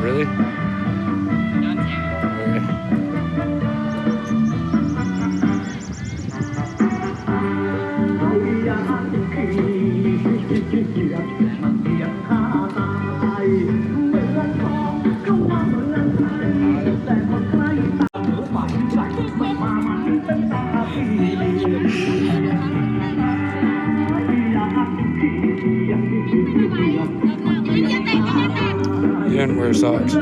Really? You didn't wear socks.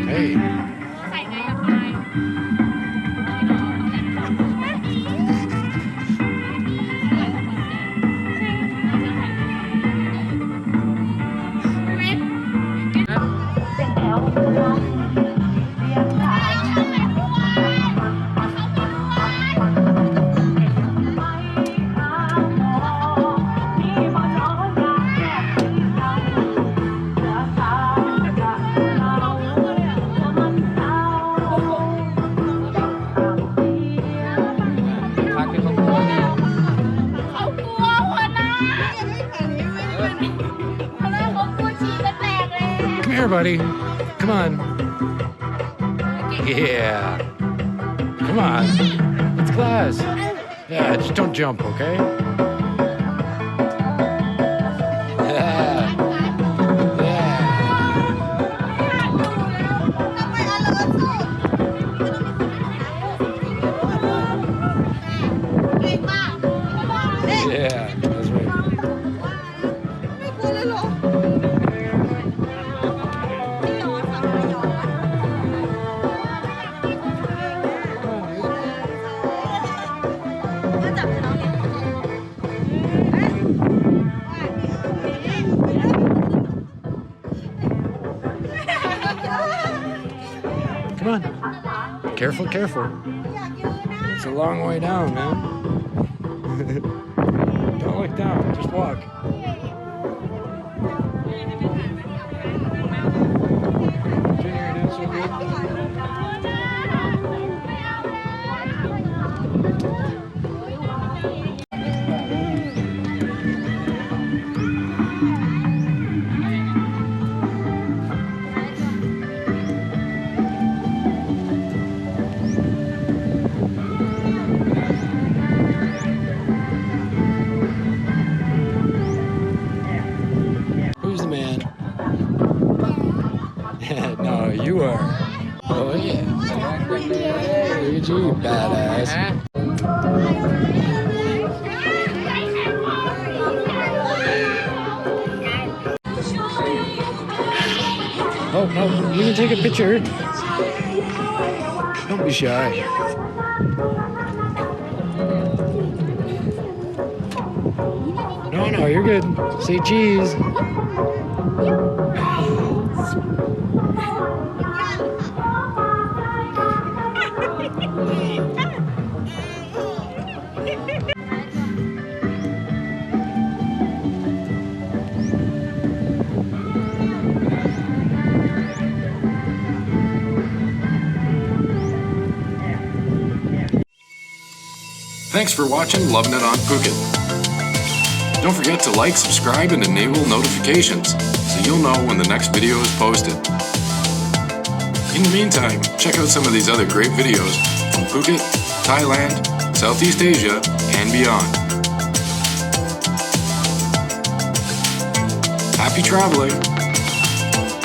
Hey. Come here, buddy. Come on. Yeah. Come on. It's class. Yeah, just don't jump, okay? Yeah. Yeah, that's right. Come on. Careful, careful. It's a long way down, man. Don't look down, just walk. Junior, you're doing so good. Who's the man? No, you are. Oh yeah. Look at you, badass. Oh no, you can take a picture. Don't be shy. No, you're good. Say cheese. Thanks for watching Loving It on Phuket. Don't forget to like, subscribe, and enable notifications so you'll know when the next video is posted. In the meantime, check out some of these other great videos from Phuket, Thailand, Southeast Asia, and beyond. Happy traveling!